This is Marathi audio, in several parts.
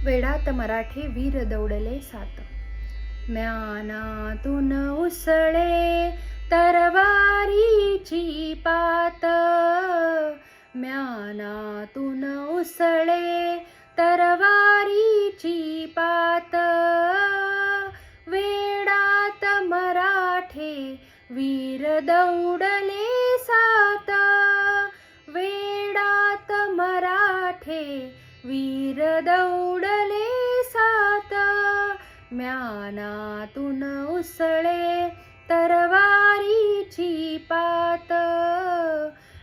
वेडात मराठे वीर दौडले सात. म्यानातून उसळे तरवारीची पात. म्यानातून उसळे तरवारीची पात. वेडात मराठे वीर दौडले सात. वेडात मराठे वीर दौडले सात. म्यानातून उसळे तरवारीची पात.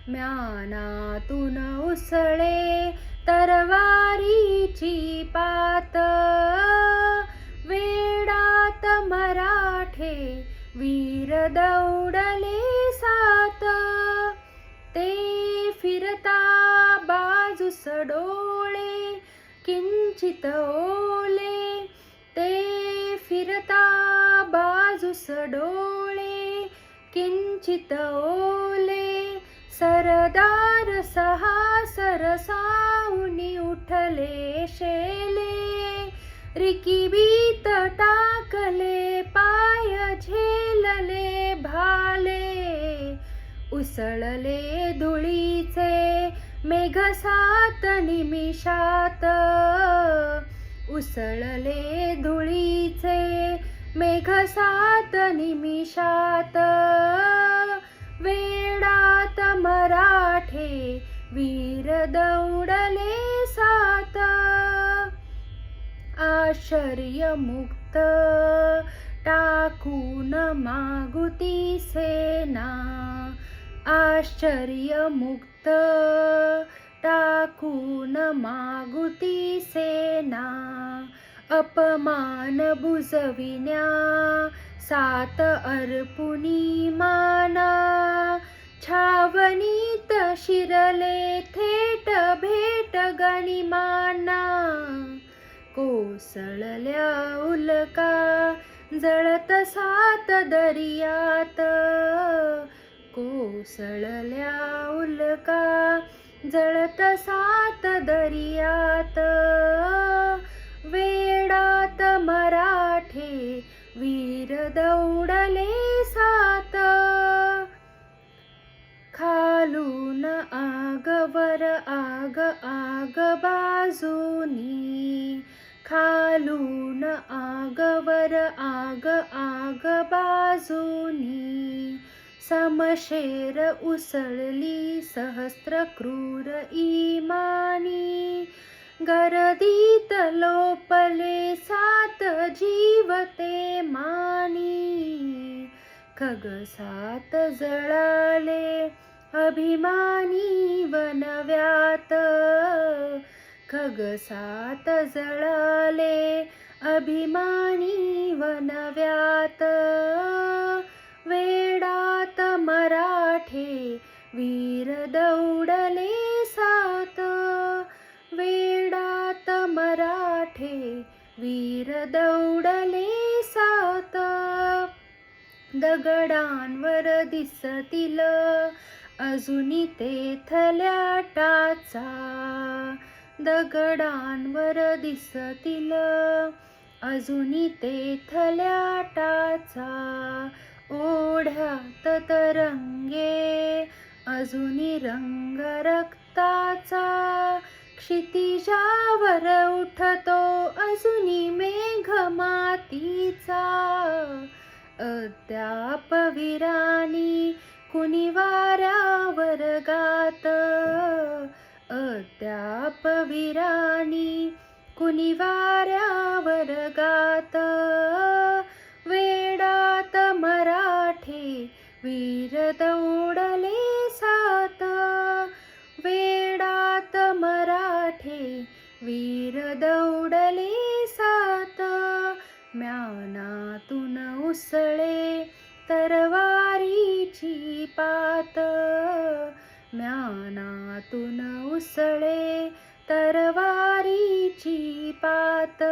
म्यानातून उसळे तरवारीची पात. वेडात मराठे वीर दौडले सात. ते फिरता बाजूस डोळे किंचित ओले. ते फिरता बाजूस डोळे किंचित ओले. सरदार सहा सरसावनी उठले शेले. रिकिबीत टाकले पाय झेलले भाले. उसळले धुळीचे मेघ सात निमिषात. उसळले धुळीचे मेघ सात निमिषात. वेडात मराठे वीर दौडले सात. आश्चर्यमुक्त टाकून मागुती सेना. आश्चर्यमुक्त टाकून मागुती सेना. अपमान बुजविण्या सात अर्पुनी माना. छावणीत शिरले थेट भेट गनिमाना. कोसळल्या उल्का जळत सात दर्यात. कोसळल्या उल्का जळत सात दर्यात. वेडात मराठे वीर दौडले सात. खालून आगवर आग आग बाजूनी. खालून आगवर आग आग बाजूनी. समशेर उसळली सहस्त्र क्रूर इमानी. गर्दीत लोपले सात जीव ते मानी. खगसात जळाले अभिमानी वनव्यात. खगसात जळाले अभिमानी वनव्यात. वेडात मराठे वीर दौडले सात. वेडात मराठे वीर दौडले सात. दगडांवर दिसतील अजूनी तेथल्या टाचा. दगडांवर दिसतील अजूनी तेथल्या टाचा. ओढ्यात तरंगे अजूनी रंग रक्ताचा. क्षितिजावर उठतो अजूनी मेघ मातीचा. अद्याप वीरांनी कुणी वाऱ्यावर गात. अद्याप वीरांनी कुणी वाऱ्यावर गात. वेडात मराठे वीर दौडले सात. वेडात मराठे वीर दौडले सात. म्यानातून उसळे तरवारीची पात. म्यानातून उसळे तरवारीची पात.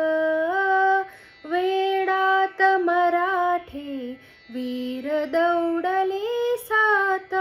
वेडात मराठे वीर दौडले सात.